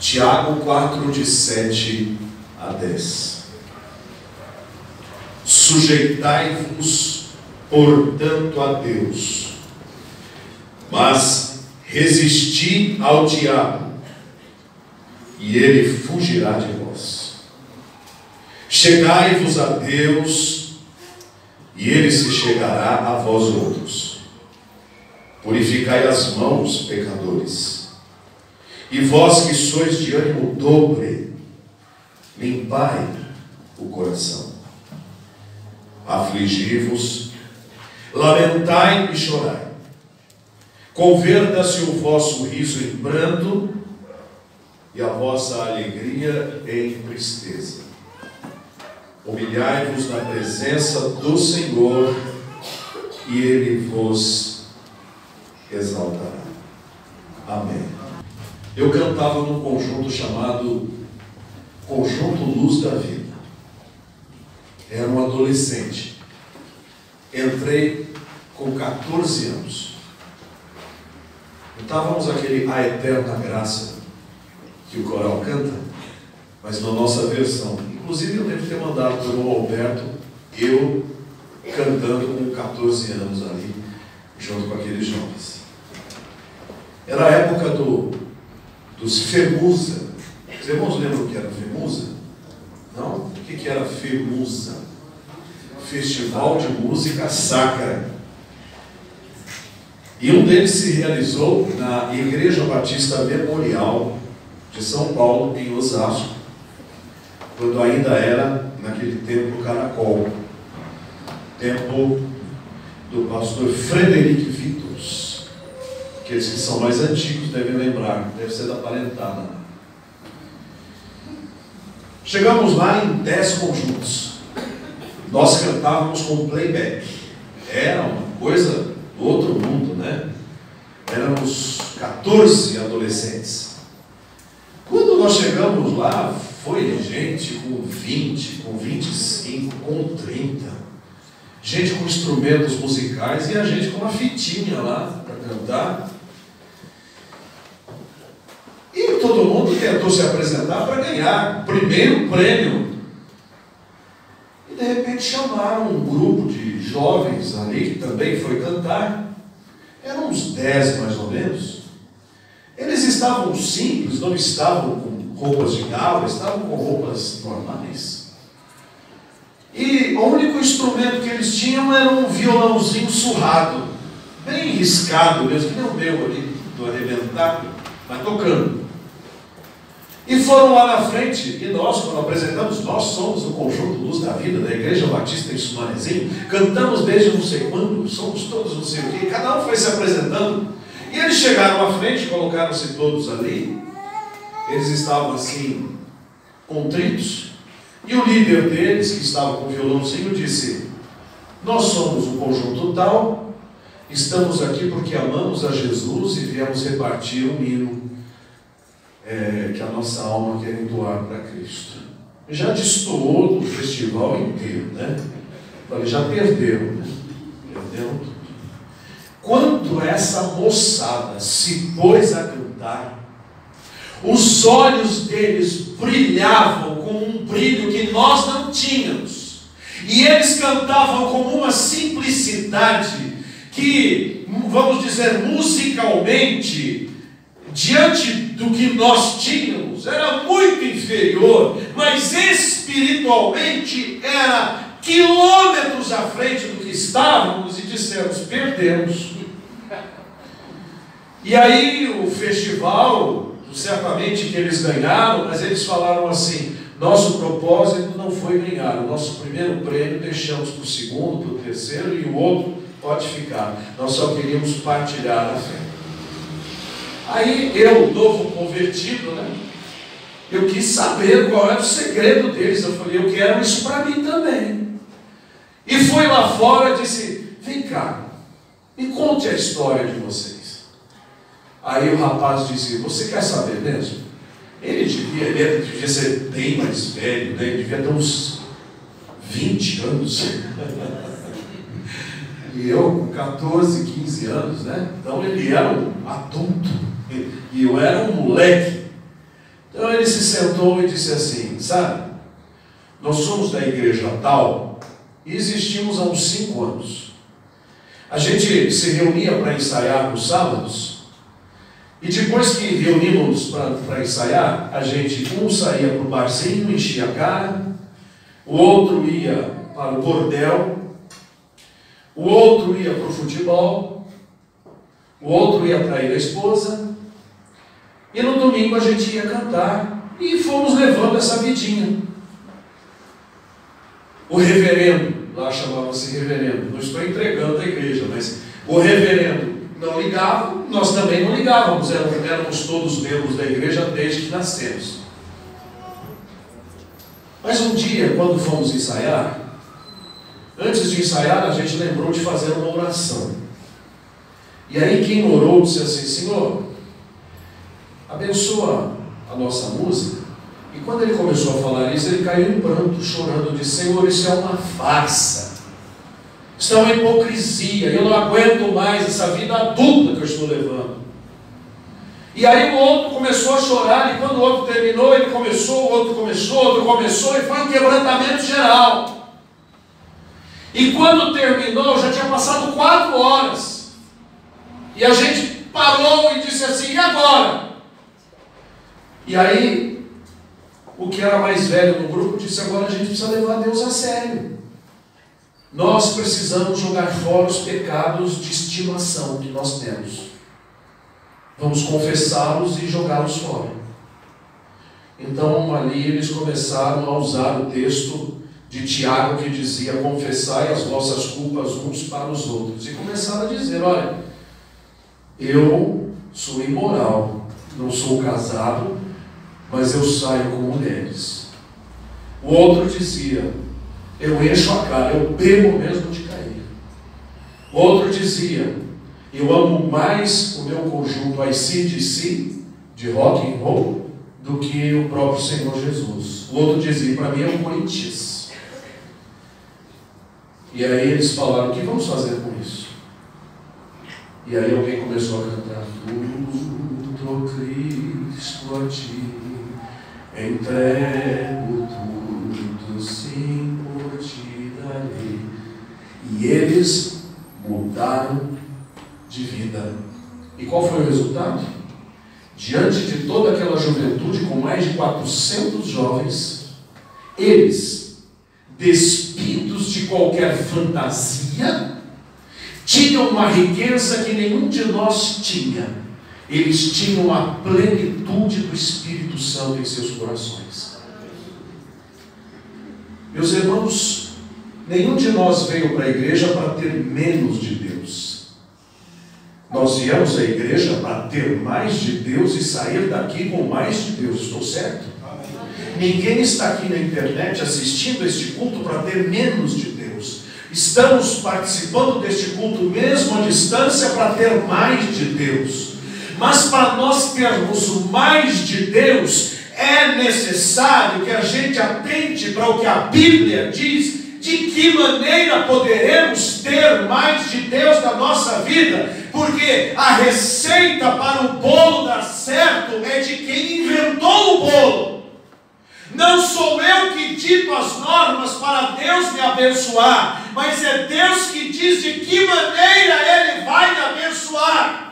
Tiago 4, de 7 a 10. Sujeitai-vos, portanto, a Deus, mas resisti ao diabo, e ele fugirá de vós. Chegai-vos a Deus, e ele se chegará a vós outros. Purificai as mãos, pecadores. E vós que sois de ânimo dobre, limpai o coração. Afligi-vos, lamentai e chorai. Converta-se o vosso riso em pranto e a vossa alegria em tristeza. Humilhai-vos na presença do Senhor e Ele vos exaltará. Amém. Eu cantava num conjunto chamado Conjunto Luz da Vida. Era um adolescente. Entrei com 14 anos. Estávamos aquele A Eterna Graça que o coral canta, mas na nossa versão. Inclusive eu devo ter mandado para o Alberto, eu cantando com 14 anos ali, junto com aqueles jovens. Era a época dos FEMUSA. Os irmãos lembram o que era FEMUSA? Não? O que era FEMUSA? Festival de Música Sacra. E um deles se realizou na Igreja Batista Memorial de São Paulo, em Osasco, quando ainda era naquele templo Caracol, templo do pastor Frederic Vitos. Aqueles que são mais antigos devem lembrar, deve ser da parentada. Chegamos lá em 10 conjuntos. Nós cantávamos com playback. Era uma coisa do outro mundo, né? Éramos 14 adolescentes. Quando nós chegamos lá, foi gente com 20, com 25, com 30. Gente com instrumentos musicais e a gente com uma fitinha lá para cantar. E todo mundo tentou se apresentar para ganhar o primeiro prêmio. E de repente chamaram um grupo de jovens ali que também foi cantar. Eram uns 10 mais ou menos. Eles estavam simples, não estavam com roupas de gala, estavam com roupas normais. E o único instrumento que eles tinham era um violãozinho surrado, bem riscado mesmo, que nem o meu ali, do arrebentado, mas tocando. E foram lá na frente, e nós, quando apresentamos, nós somos o Conjunto Luz da Vida, da Igreja Batista em Sumarezinho, cantamos desde não sei quando, somos todos não sei o quê, cada um foi se apresentando. E eles chegaram à frente, colocaram-se todos ali, eles estavam assim, contritos, e o líder deles, que estava com o violãozinho, disse: nós somos o conjunto tal, estamos aqui porque amamos a Jesus e viemos repartir um hino que a nossa alma quer entoar para Cristo. Já destoou do festival inteiro, né? Falei, já perderam, né? Perderam tudo. Quando essa moçada se pôs a cantar, os olhos deles brilhavam com um brilho que nós não tínhamos. E eles cantavam com uma simplicidade que, vamos dizer, musicalmente, diante do que nós tínhamos, era muito inferior, mas espiritualmente era quilômetros à frente do que estávamos, e dissemos: perdemos. E aí o festival, certamente que eles ganharam, mas eles falaram assim: nosso propósito não foi ganhar, o nosso primeiro prêmio deixamos para o segundo, para o terceiro, e o outro pode ficar, nós só queríamos partilhar a fé. Aí eu, novo convertido, né, eu quis saber qual era o segredo deles. Eu falei: eu quero isso para mim também. E fui lá fora e disse: vem cá, me conte a história de vocês. Aí o rapaz disse: você quer saber mesmo? Ele devia ser bem mais velho, né? Ele devia ter uns 20 anos. E eu com 14, 15 anos, né? Então ele era um adulto e eu era um moleque. Então ele se sentou e disse assim: sabe, nós somos da igreja tal e existimos há uns 5 anos. A gente se reunia para ensaiar nos sábados, e depois que reuníamos para ensaiar, a gente, um saía para o barzinho, enchia a cara, o outro ia para o bordel, o outro ia para o futebol, o outro ia trair a esposa, e no domingo a gente ia cantar, e fomos levando essa vidinha. O reverendo, lá chamava-se reverendo, não estou entregando a igreja, mas o reverendo não ligava, nós também não ligávamos, éramos todos membros da igreja desde que nascemos. Mas um dia, quando fomos ensaiar, antes de ensaiar, a gente lembrou de fazer uma oração. E aí quem orou disse assim: Senhor, abençoa a nossa música. E quando ele começou a falar isso, ele caiu em pranto, chorando, disse: Senhor, isso é uma farsa. Isso é uma hipocrisia, eu não aguento mais essa vida dupla que eu estou levando. E aí o outro começou a chorar, e quando o outro terminou, ele começou, o outro começou, e foi um quebrantamento geral. E quando terminou, já tinha passado 4 horas. E a gente parou e disse assim: e agora? E aí, o que era mais velho no grupo disse: agora a gente precisa levar Deus a sério. Nós precisamos jogar fora os pecados de estimação que nós temos. Vamos confessá-los e jogá-los fora. Então ali eles começaram a usar o texto de Tiago que dizia: confessai as vossas culpas uns para os outros. E começaram a dizer: olha, eu sou imoral, não sou casado, mas eu saio com mulheres. O outro dizia: eu encho a cara, eu bebo mesmo de cair. O outro dizia: eu amo mais o meu conjunto AC/DC, de rock and roll, do que o próprio Senhor Jesus. O outro dizia: para mim é o Corinthians. E aí eles falaram: o que vamos fazer com isso? E aí alguém começou a cantar: tudo, Cristo, a ti entrego tudo, sim, por ti darei. E eles mudaram de vida. E qual foi o resultado? Diante de toda aquela juventude, com mais de 400 jovens, eles, despidos de qualquer fantasia, tinham uma riqueza que nenhum de nós tinha. Eles tinham a plenitude do Espírito Santo em seus corações. Meus irmãos, nenhum de nós veio para a igreja para ter menos de Deus. Nós viemos à igreja para ter mais de Deus e sair daqui com mais de Deus. Estou certo? Ninguém está aqui na internet assistindo este culto para ter menos de Deus. Estamos participando deste culto mesmo à distância para ter mais de Deus. Mas para nós termos o mais de Deus, é necessário que a gente atente para o que a Bíblia diz, de que maneira poderemos ter mais de Deus na nossa vida, porque a receita para o bolo dar certo é de quem inventou o bolo. Não sou eu que dito as normas para Deus me abençoar, mas é Deus que diz de que maneira Ele vai me abençoar.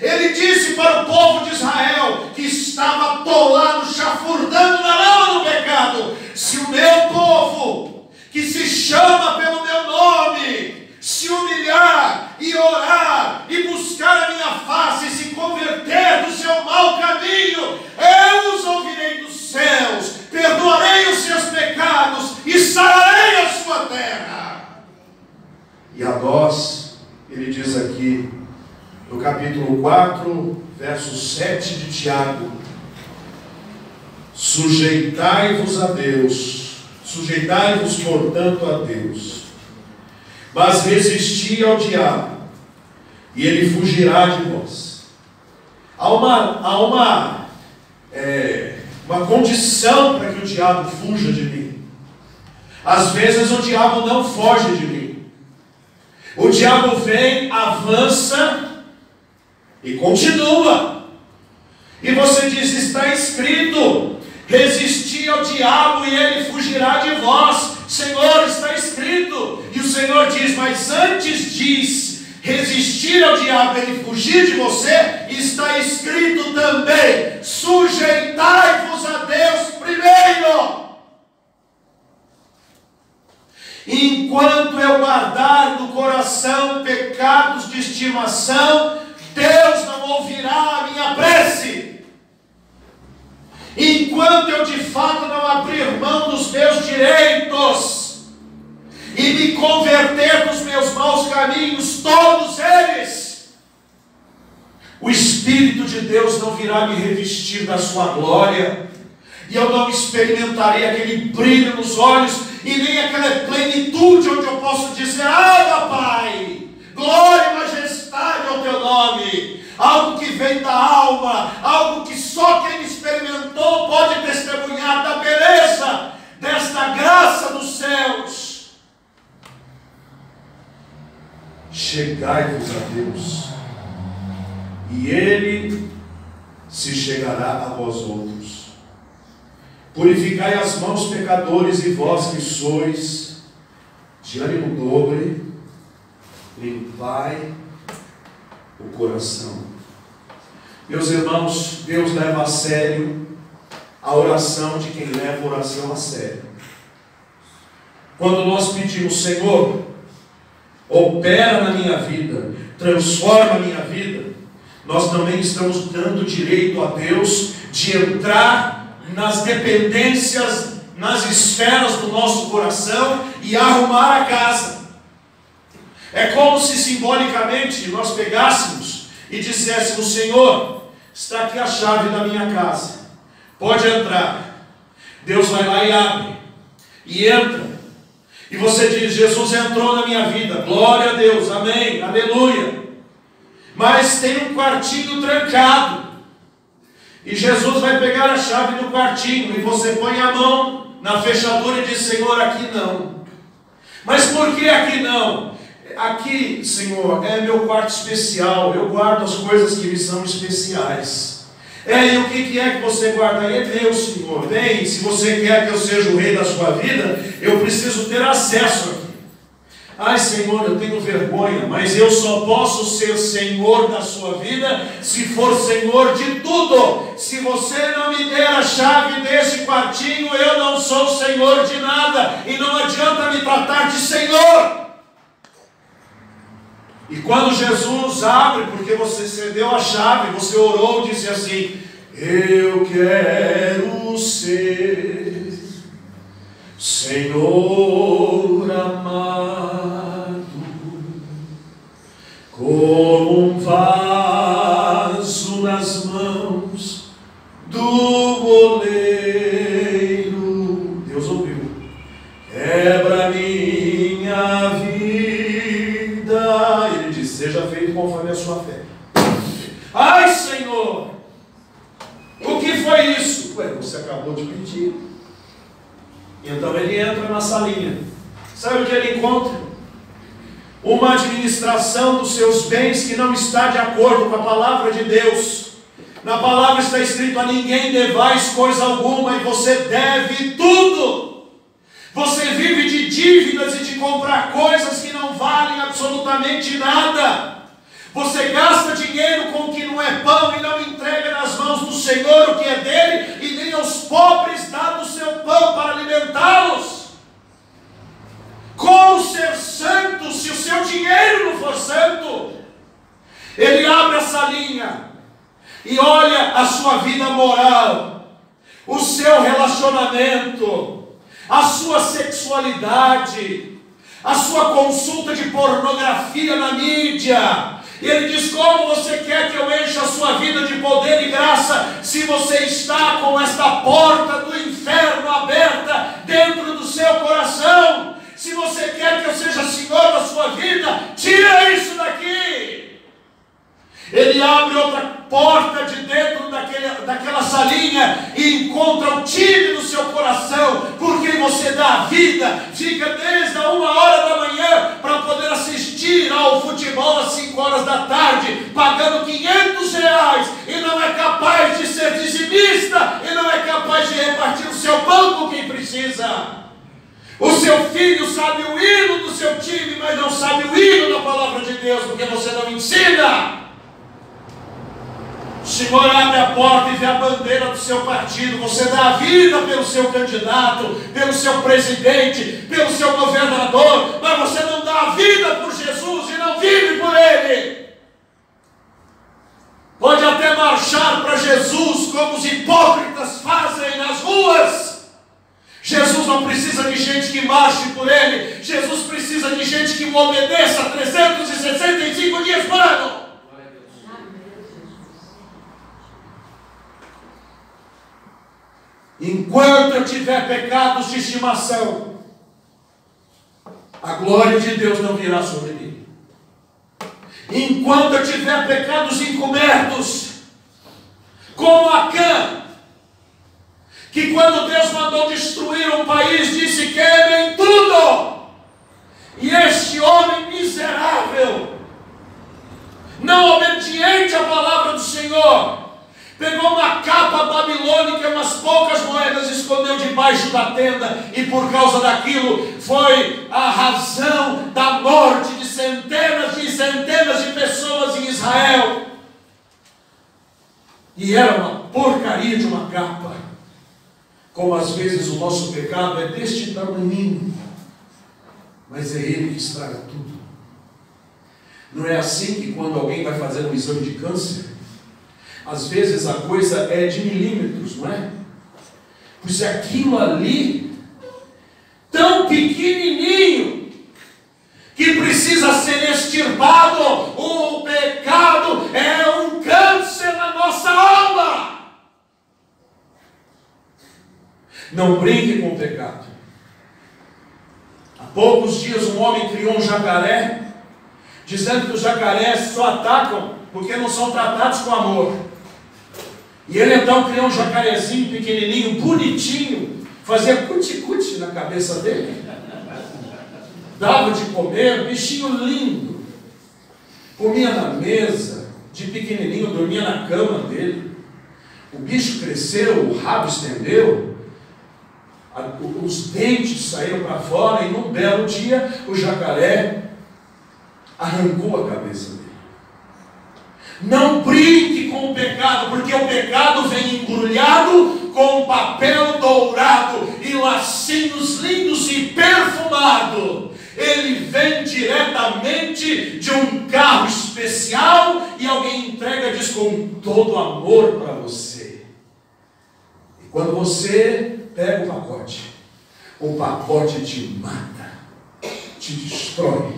Ele disse para o povo de Israel, que estava atolado, chafurdando na lama do pecado: se o meu povo, que se chama pelo meu nome, se humilhar e orar e buscar a minha face e se converter do seu mau caminho, eu os ouvirei dos céus, perdoarei os seus pecados e sararei a sua terra. E a nós, ele diz aqui, no capítulo 4, verso 7 de Tiago: sujeitai-vos a Deus, sujeitai-vos, portanto, a Deus, mas resisti ao diabo, e ele fugirá de vós. Há uma condição para que o diabo fuja de mim. Às vezes o diabo não foge de mim. O diabo vem, avança e continua. E você diz: está escrito, resisti ao diabo e ele fugirá de vós. Senhor, está escrito. E o Senhor diz: mas antes diz resistir ao diabo e ele fugir de você, está escrito também: sujeitai-vos a Deus primeiro. Enquanto eu guardar no coração pecados de estimação, Deus não ouvirá a minha prece. Enquanto eu de fato não abrir mão dos meus direitos e me converter dos meus maus caminhos, todos eles, o Espírito de Deus não virá me revestir da sua glória, e eu não experimentarei aquele brilho nos olhos, e nem aquela plenitude onde eu posso dizer: ah, Pai, glória e majestade ao teu nome. Algo que vem da alma, algo que só quem experimentou pode testemunhar da beleza desta graça dos céus. Chegai-vos a Deus, e Ele se chegará a vós outros. Purificai as mãos, pecadores, e vós que sois de ânimo dobre, limpai o coração. Meus irmãos, Deus leva a sério a oração de quem leva a oração a sério. Quando nós pedimos: Senhor, opera na minha vida, transforma a minha vida, nós também estamos dando direito a Deus de entrar nas dependências, nas esferas do nosso coração e arrumar a casa. É como se simbolicamente nós pegássemos e disséssemos: Senhor, está aqui a chave da minha casa, pode entrar. Deus vai lá e abre, e entra, e você diz: Jesus entrou na minha vida, glória a Deus, amém, aleluia. Mas tem um quartinho trancado, e Jesus vai pegar a chave do quartinho, e você põe a mão na fechadura e diz: Senhor, aqui não. Mas por que aqui não? Aqui, Senhor, é meu quarto especial, eu guardo as coisas que me são especiais. E o que é que você guarda aí? É meu, Senhor. Bem, se você quer que eu seja o rei da sua vida, eu preciso ter acesso aqui. Ai, Senhor, eu tenho vergonha, mas eu só posso ser Senhor da sua vida se for Senhor de tudo. Se você não me der a chave desse quartinho, eu não sou Senhor de nada, e não adianta me tratar de Senhor. E quando Jesus abre, porque você cedeu a chave, você orou, disse assim: eu quero ser Senhor amado, como um vaso nas mãos do goleiro. Deus ouviu. Quebra minha vida. Ele disse: seja feito conforme a sua fé. Ai, Senhor, o que foi isso? Ué, você acabou de pedir. Então ele entra na salinha. Sabe o que ele encontra? Uma administração dos seus bens que não está de acordo com a palavra de Deus. Na palavra está escrito: a ninguém devais coisa alguma, e você deve tudo. Você vive de dívidas e de comprar coisas que não valem absolutamente nada. Você gasta dinheiro com o que não é pão e não entrega nas mãos do Senhor o que é dele, e nem aos pobres dá do seu pão para alimentá-los. Como ser santo se o seu dinheiro não for santo? Ele abre a salinha e olha a sua vida moral, o seu relacionamento, a sua sexualidade, a sua consulta de pornografia na mídia. E ele diz: como você quer que eu encha a sua vida de poder e graça, se você está com esta porta do inferno aberta dentro do seu coração? Se você quer que eu seja Senhor da sua vida, tira isso daqui. Ele abre outra porta de dentro daquela salinha e encontra o time do seu coração, porque você dá a vida, fica desde a 1h da manhã para poder assistir ao futebol às 5 horas da tarde, pagando 500 reais e não é capaz de ser dizimista e não é capaz de repartir o seu pão com quem precisa. O seu filho sabe o hino do seu time, mas não sabe o hino da palavra de Deus, porque você não ensina. O Senhor abre a porta e vê a bandeira do seu partido. Você dá a vida pelo seu candidato, pelo seu presidente, pelo seu governador, mas você não dá a vida por Jesus e não vive por Ele. Pode até marchar para Jesus como os hipócritas fazem nas ruas. Jesus não precisa de gente que marche por Ele. Jesus precisa de gente que o obedeça 365 dias por ano. Enquanto eu tiver pecados de estimação, a glória de Deus não virá sobre mim. Enquanto eu tiver pecados encobertos, como Acã, que quando Deus mandou destruir um país, disse: queimem tudo. E este homem miserável, não obediente à palavra do Senhor, pegou uma capa babilônica, umas poucas moedas, escondeu debaixo da tenda, e por causa daquilo foi a razão da morte de centenas e centenas de pessoas em Israel. E era uma porcaria de uma capa. Como às vezes o nosso pecado é deste tamanhinho, mas é ele que estraga tudo. Não é assim que quando alguém vai fazer um exame de câncer, às vezes a coisa é de milímetros, não é? Pois é aquilo ali, tão pequenininho, que precisa ser extirpado. O pecado é um câncer na nossa alma. Não brinque com o pecado. Há poucos dias um homem criou um jacaré, dizendo que os jacarés só atacam porque não são tratados com amor. E ele então criou um jacarezinho pequenininho, bonitinho, fazia cuti-cuti na cabeça dele, dava de comer, bichinho lindo, comia na mesa, de pequenininho, dormia na cama dele. O bicho cresceu, o rabo estendeu, os dentes saíram para fora, e num belo dia o jacaré arrancou a cabeça dele. Não brinque com o pecado, porque o pecado vem embrulhado com papel dourado e lacinhos lindos e perfumado. Ele vem diretamente de um carro especial e alguém entrega e diz com todo amor para você. E quando você pega o pacote te mata, te destrói.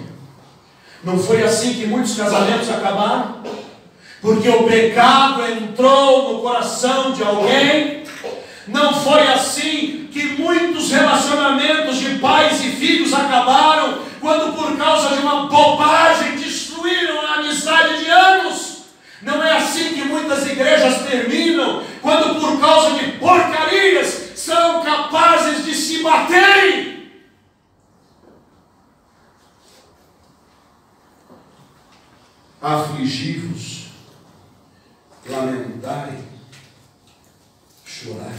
Não foi assim que muitos casamentos acabaram? Porque o pecado entrou no coração de alguém. Não foi assim que muitos relacionamentos de pais e filhos acabaram, quando por causa de uma bobagem destruíram a amizade de anos. Não é assim que muitas igrejas terminam, quando por causa de porcarias são capazes de se baterem. Afligi-vos, lamentai, chorai.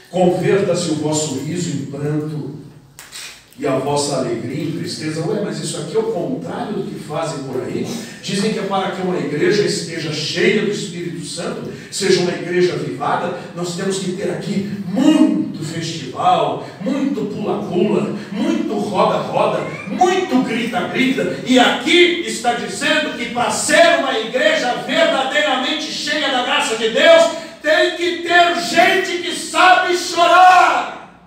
Converta-se o vosso riso em pranto e a vossa alegria em tristeza. Ué, mas isso aqui é o contrário do que fazem por aí. Dizem que é para que uma igreja esteja cheia do Espírito Santo, seja uma igreja avivada, nós temos que ter aqui muito festival, muito pula-pula, muito roda-roda, muito grita-grita. E aqui está dizendo que para ser uma igreja verdadeiramente cheia da graça de Deus, tem que ter gente que sabe chorar,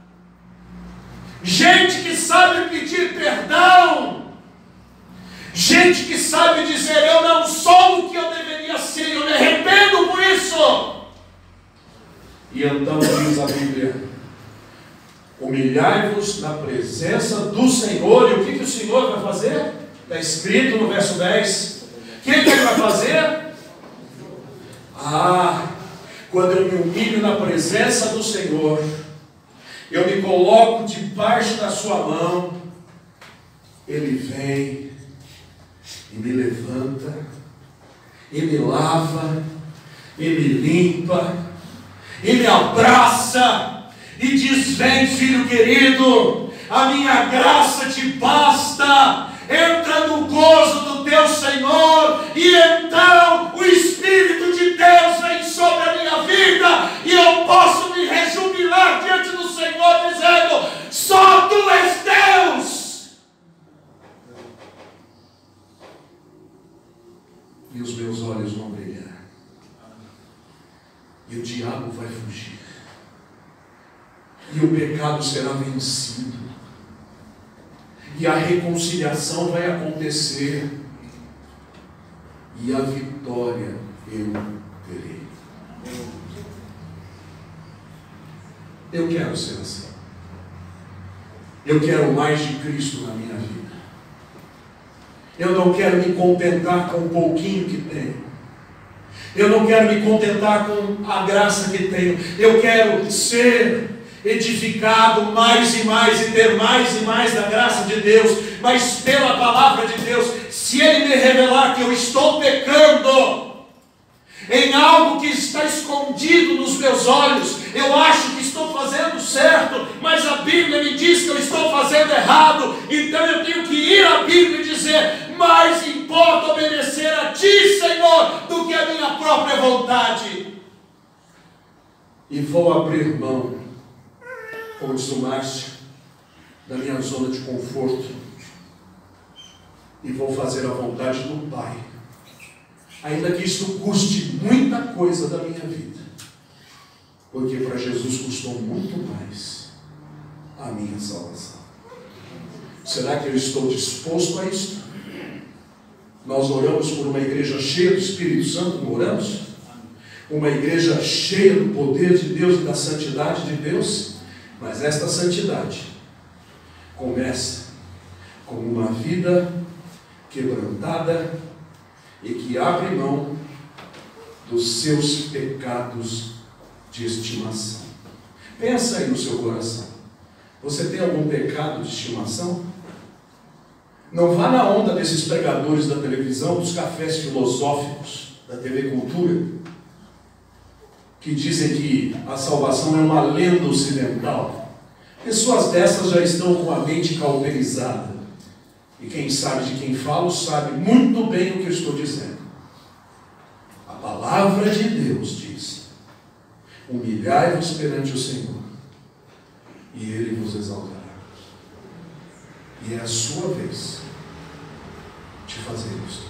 gente que sabe pedir perdão, gente que sabe dizer: eu não sou o que eu deveria ser, eu me arrependo por isso. E então diz a Bíblia: humilhai-vos na presença do Senhor. E o que o Senhor vai fazer? Está escrito no verso 10. O que Ele vai fazer? Quando eu me humilho na presença do Senhor, eu me coloco debaixo da sua mão, Ele vem e me levanta Ele lava, Ele limpa, Ele abraça e diz: vem, filho querido, a minha graça te basta. Entra no gozo do teu Senhor, e então o Espírito de Deus vem sobre a minha vida, e eu posso me rejubilar diante do Senhor, dizendo: só tu és Deus. E os meus olhos vão brilhar, e o diabo vai fugir, e o pecado será vencido, e a reconciliação vai acontecer, e a vitória eu terei. Eu quero ser assim. Eu quero mais de Cristo na minha vida. Eu não quero me contentar com o pouquinho que tenho. Eu não quero me contentar com a graça que tenho. Eu quero ser edificado mais e mais e ter mais e mais da graça de Deus, mas pela palavra de Deus. Se Ele me revelar que eu estou pecando em algo que está escondido nos meus olhos, eu acho que estou fazendo certo, mas a Bíblia me diz que eu estou fazendo errado, então eu tenho que ir à Bíblia e dizer: mais importa obedecer a Ti, Senhor, do que a minha própria vontade. E vou abrir mão, como diz o Márcio, da minha zona de conforto, e vou fazer a vontade do Pai, ainda que isso custe muita coisa da minha vida, porque para Jesus custou muito mais a minha salvação. Será que eu estou disposto a isso? Nós oramos por uma igreja cheia do Espírito Santo, como oramos? Uma igreja cheia do poder de Deus e da santidade de Deus. Mas esta santidade começa com uma vida quebrantada e que abre mão dos seus pecados de estimação. Pensa aí no seu coração. Você tem algum pecado de estimação? Não vá na onda desses pregadores da televisão, dos cafés filosóficos da TV Cultura, que dizem que a salvação é uma lenda ocidental. Pessoas dessas já estão com a mente cauterizada. E quem sabe de quem falo sabe muito bem o que eu estou dizendo. A palavra de Deus diz: humilhai-vos perante o Senhor, e Ele vos exaltará. E é a sua vez de fazer isso.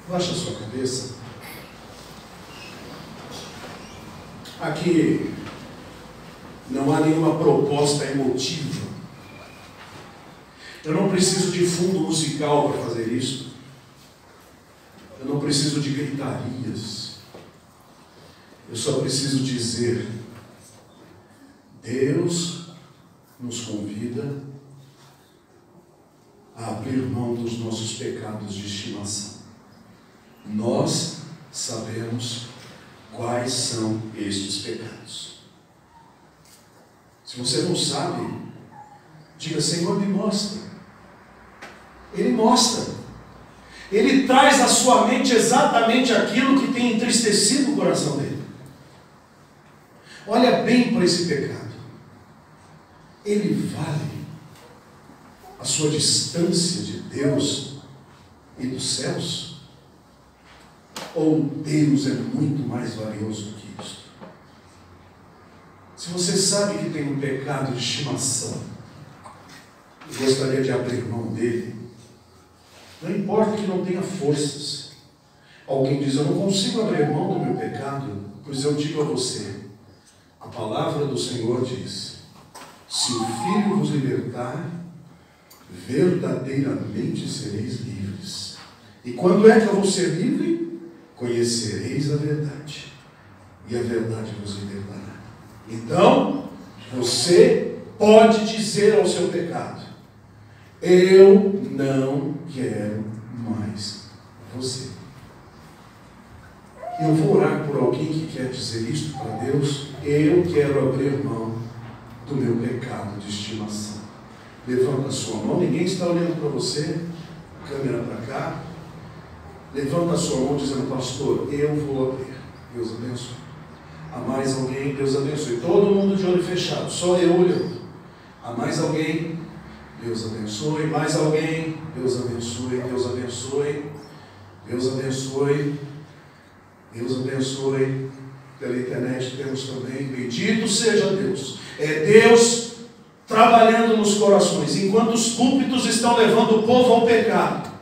Baixa a sua cabeça. Aqui não há nenhuma proposta emotiva. Eu não preciso de fundo musical para fazer isso. Eu não preciso de gritarias. Eu só preciso dizer: Deus nos convida a abrir mão dos nossos pecados de estimação. Nós sabemos quais são estes pecados. Se você não sabe, diga: Senhor, me mostra. Ele mostra. Ele traz à sua mente exatamente aquilo que tem entristecido o coração dele. Olha bem para esse pecado. Ele vale a sua distância de Deus e dos céus? Ou Deus é muito mais valioso do que isso? Se você sabe que tem um pecado de estimação e gostaria de abrir mão dele, não importa que não tenha forças. Alguém diz: eu não consigo abrir mão do meu pecado. Pois eu digo a você, a palavra do Senhor diz: se o Filho vos libertar, verdadeiramente sereis livres. E quando é que eu vou ser livre? Conhecereis a verdade, e a verdade vos libertará. Então, você pode dizer ao seu pecado: eu não quero mais você. Eu vou orar por alguém que quer dizer isto para Deus. Eu quero abrir mão do meu pecado de estimação. Levanta a sua mão. Ninguém está olhando para você. Câmera para cá. Levanta a sua mão dizendo: pastor, eu vou abrir. Deus abençoe. Há mais alguém? Deus abençoe. Todo mundo de olho fechado, só eu olhando. Há mais alguém? Deus abençoe. Mais alguém? Deus abençoe. Deus abençoe. Deus abençoe. Deus abençoe. Pela internet temos também. Bendito seja Deus. É Deus trabalhando nos corações. Enquanto os púlpitos estão levando o povo ao pecado,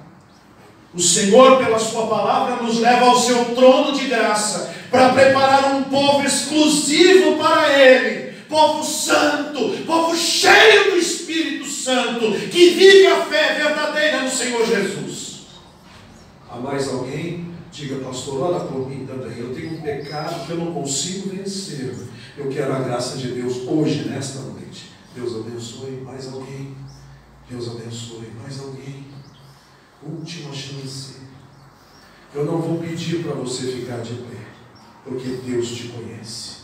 o Senhor, pela sua palavra, nos leva ao seu trono de graça para preparar um povo exclusivo para Ele. Povo santo, povo cheio do Espírito Santo, que vive a fé verdadeira no Senhor Jesus. Há mais alguém? Diga: pastor, ora por mim também. Eu tenho um pecado que eu não consigo vencer. Eu quero a graça de Deus hoje, nesta noite. Deus abençoe. Mais alguém? Deus abençoe. Mais alguém? Última chance. Eu não vou pedir para você ficar de pé, porque Deus te conhece.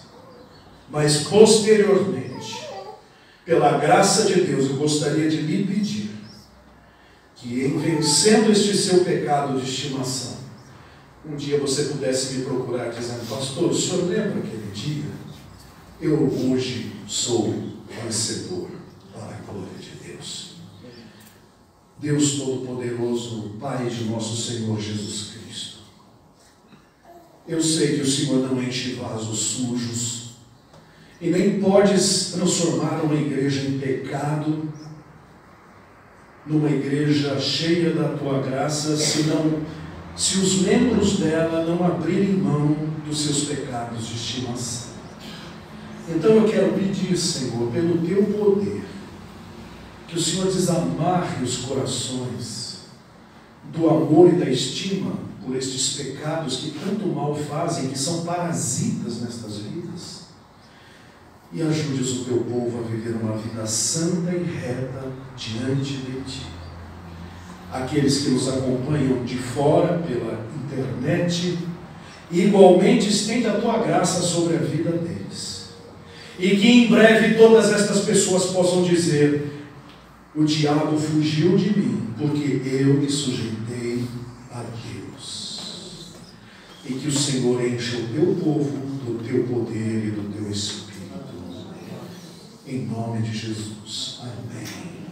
Mas posteriormente, pela graça de Deus, eu gostaria de lhe pedir que, em vencendo este seu pecado de estimação, um dia você pudesse me procurar dizendo: pastor, o senhor lembra aquele dia? Eu hoje sou vencedor para a glória de Deus. Deus Todo-Poderoso, Pai de nosso Senhor Jesus Cristo, eu sei que o Senhor não enche vasos sujos e nem podes transformar uma igreja em pecado, numa igreja cheia da tua graça, se os membros dela não abrirem mão dos seus pecados de estimação. Então eu quero pedir, Senhor, pelo teu poder, que o Senhor desamarre os corações do amor e da estima por estes pecados que tanto mal fazem, que são parasitas nestas vidas, e ajudes o teu povo a viver uma vida santa e reta diante de ti. Aqueles que nos acompanham de fora pela internet, igualmente estende a tua graça sobre a vida deles, e que em breve todas estas pessoas possam dizer: o diabo fugiu de mim, porque eu me sujeitei a Deus. E que o Senhor encha o teu povo do teu poder e do teu Espírito. Em nome de Jesus. Amém.